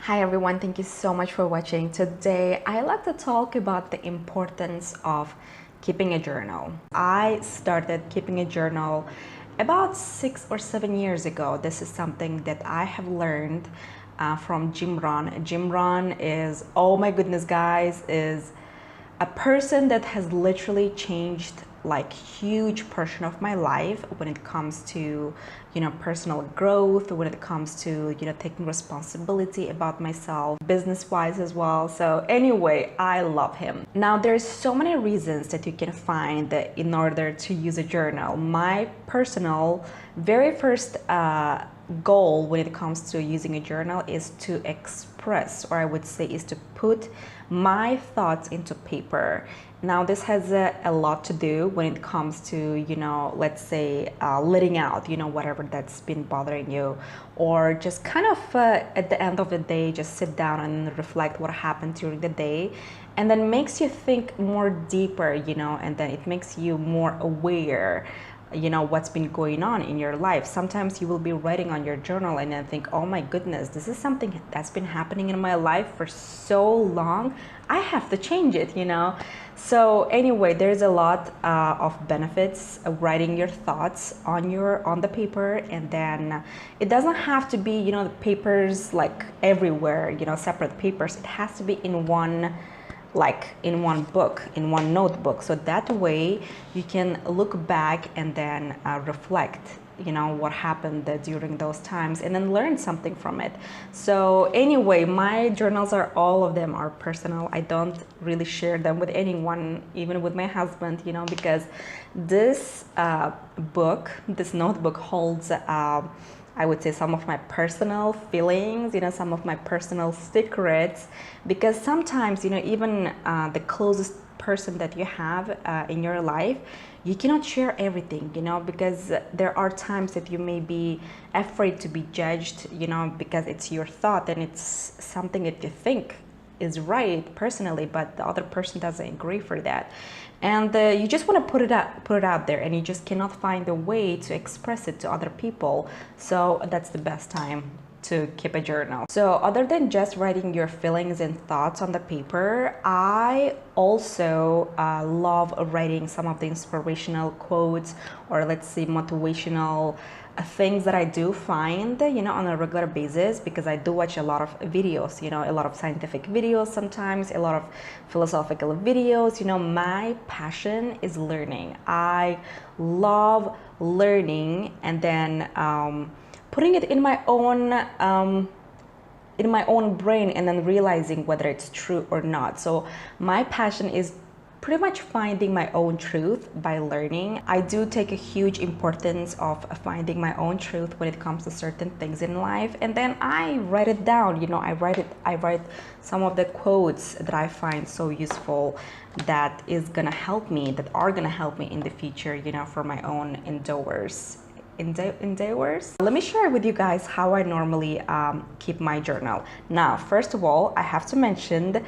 Hi everyone, thank you so much for watching. Today I like to talk about the importance of keeping a journal. I started keeping a journal about 6 or 7 years ago. This is something that I have learned from Jim Rohn. Jim Rohn is, oh my goodness guys, is a person that has literally changed like huge portion of my life when it comes to personal growth, when it comes to taking responsibility about myself business wise as well. So anyway, I love him. Now there's so many reasons that you can find that in order to use a journal. My personal very first goal when it comes to using a journal is to express, or I would say is to put my thoughts into paper. Now this has a lot to do when it comes to let's say letting out whatever that's been bothering you, or just kind of at the end of the day just sit down and reflect what happened during the day, and then makes you think more deeper, and then it makes you more aware what's been going on in your life. Sometimes you will be writing on your journal and then think, oh my goodness, this is something that's been happening in my life for so long, I have to change it. So anyway, there's a lot of benefits of writing your thoughts on the paper, and then it doesn't have to be the papers like everywhere, separate papers. It has to be in one book, in one notebook, so that way you can look back and then reflect what happened during those times, and then learn something from it. So anyway, my journals all of them are personal. I don't really share them with anyone, even with my husband, because this this notebook holds I would say some of my personal feelings, some of my personal secrets, because sometimes, even the closest person that you have in your life, you cannot share everything, because there are times that you may be afraid to be judged, because it's your thought and it's something that you think is right personally, but the other person doesn't agree for that. And you just want to put it out there, and you just cannot find a way to express it to other people. So that's the best time to keep a journal. So other than just writing your feelings and thoughts on the paper, I also love writing some of the inspirational quotes, or let's say motivational things that I do find on a regular basis, because I do watch a lot of videos, a lot of scientific videos, sometimes a lot of philosophical videos. My passion is learning. I love learning, and then putting it in my own brain, and then realizing whether it's true or not. So my passion is pretty much finding my own truth by learning. I do take a huge importance of finding my own truth when it comes to certain things in life, and then I write it down. I write some of the quotes that I find so useful, that are gonna help me in the future, for my own endeavors. Let me share with you guys how I normally keep my journal. Now, first of all, I have to mention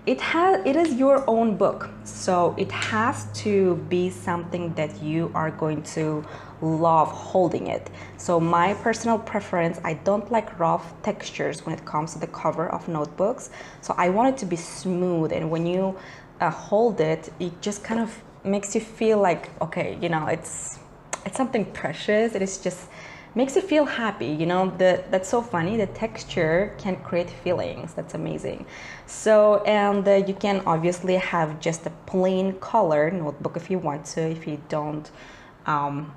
it is your own book, so it has to be something that you are going to love holding it. So my personal preference, I don't like rough textures when it comes to the cover of notebooks, so I want it to be smooth, and when you hold it, it just kind of makes you feel like, okay, it's something precious. It is just makes you feel happy. That's so funny. The texture can create feelings. That's amazing. So, and you can obviously have just a plain color notebook if you want to, if you don't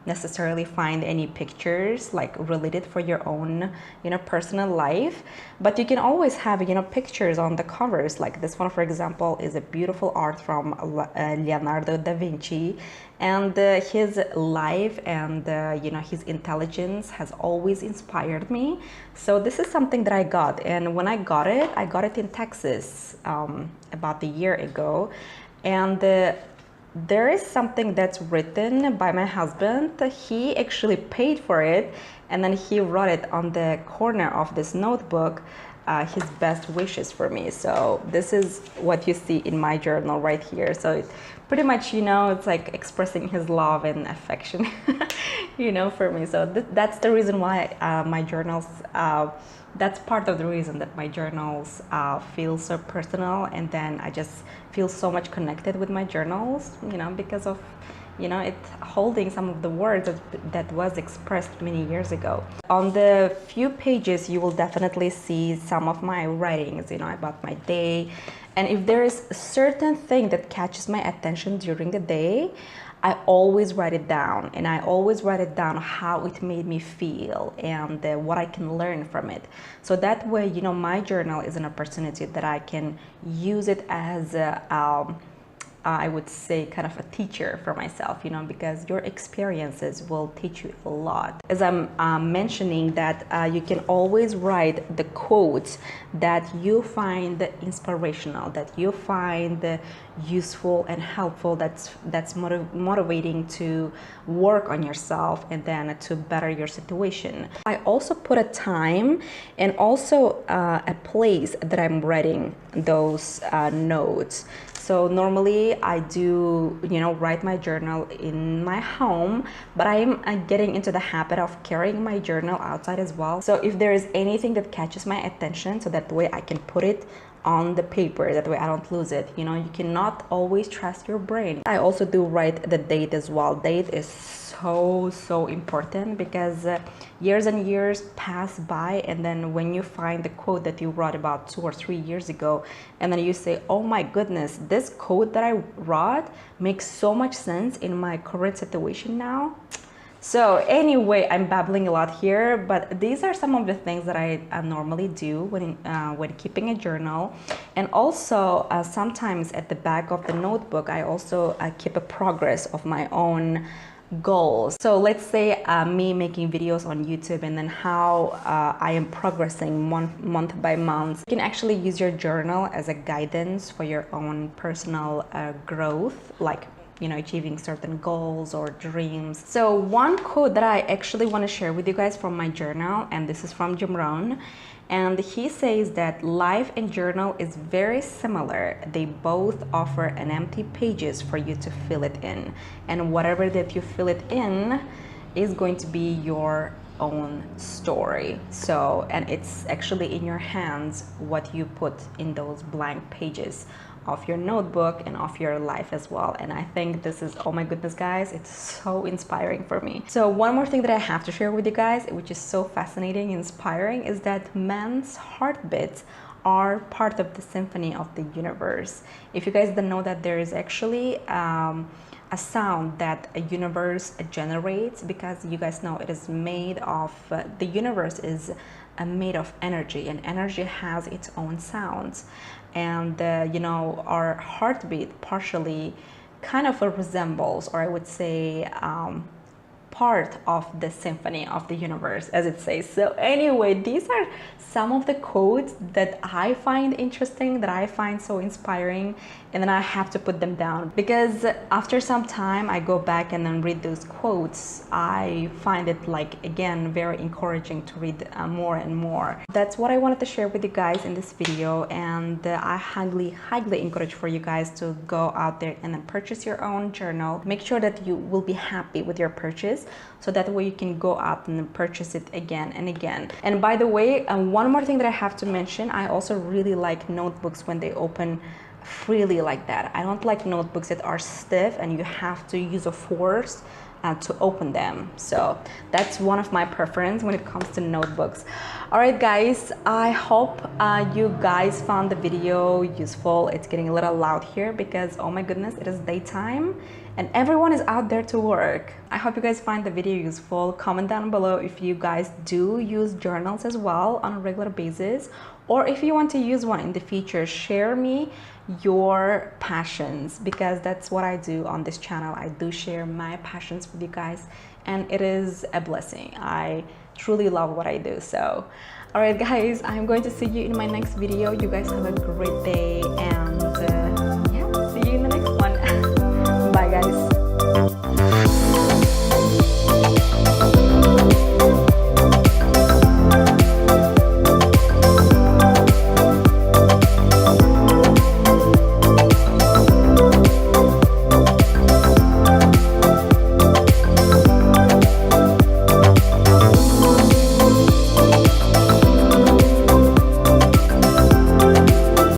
necessarily find any pictures like related for your own personal life, but you can always have pictures on the covers. Like this one, for example, is a beautiful art from Leonardo da Vinci, and his life and his intelligence has always inspired me. So this is something that I got, and when I got it in Texas about a year ago, and there is something that's written by my husband. He actually paid for it, and then he wrote it on the corner of this notebook. his best wishes for me. So this is what you see in my journal right here. So it pretty much, you know, it's like expressing his love and affection, you know, for me. So that's the reason why my journals, that's part of the reason that my journals feel so personal, and then I just feel so much connected with my journals, you know, because of, you know, it holding some of the words that was expressed many years ago. On the few pages, you will definitely see some of my writings, you know, about my day. And if there is a certain thing that catches my attention during the day, I always write it down, and I always write it down how it made me feel and what I can learn from it. So that way, you know, my journal is an opportunity that I can use it as a, I would say, kind of a teacher for myself, you know, because your experiences will teach you a lot. As I'm mentioning that you can always write the quotes that you find inspirational, that you find useful and helpful, that's motivating to work on yourself and then to better your situation. I also put a time and also a place that I'm writing those notes. So normally I do, you know, write my journal in my home, but I am getting into the habit of carrying my journal outside as well. So if there is anything that catches my attention, so that way I can put it on the paper, that way I don't lose it. You know, you cannot always trust your brain. I also do write the date as well. Date is so important, because years and years pass by, and then when you find the quote that you wrote about 2 or 3 years ago, and then you say, oh my goodness, this quote that I wrote makes so much sense in my current situation now. So anyway, I'm babbling a lot here, but these are some of the things that I normally do when keeping a journal. And also sometimes at the back of the notebook, I also keep a progress of my own goals. So let's say me making videos on YouTube, and then how I am progressing month by month. You can actually use your journal as a guidance for your own personal growth, like, you know, achieving certain goals or dreams. So one quote that I actually want to share with you guys from my journal, and this is from Jim Rohn, and he says that life and journal is very similar. They both offer an empty pages for you to fill it in, and whatever that you fill it in is going to be your own story. So, and it's actually in your hands what you put in those blank pages of your notebook and of your life as well. And I think this is, oh my goodness guys, it's so inspiring for me. So one more thing that I have to share with you guys, which is so fascinating, inspiring, is that men's heartbeats are part of the symphony of the universe. If you guys don't know that, there is actually a sound that a universe generates, because you guys know it is made of, the universe is made of energy, and energy has its own sounds. And you know, our heartbeat partially kind of resembles, or I would say part of the symphony of the universe, as it says. So anyway, these are some of the quotes that I find interesting, that I find so inspiring, and then I have to put them down, because after some time I go back and then read those quotes. I find it, like, again, very encouraging to read more and more. That's what I wanted to share with you guys in this video, and I highly encourage for you guys to go out there and then purchase your own journal. Make sure that you will be happy with your purchase, so that way you can go out and purchase it again and again. And by the way, one more thing that I have to mention, I also really like notebooks when they open freely like that. I don't like notebooks that are stiff and you have to use a force to open them. So that's one of my preference when it comes to notebooks. All right guys, I hope you guys found the video useful. It's getting a little loud here because, oh my goodness, it is daytime and everyone is out there to work. I hope you guys find the video useful. Comment down below if you guys do use journals as well on a regular basis, or if you want to use one in the future. Share me your passions, because that's what I do on this channel. I do share my passions with you guys, and it is a blessing. I truly love what I do. So all right guys, I'm going to see you in my next video. You guys have a great day, and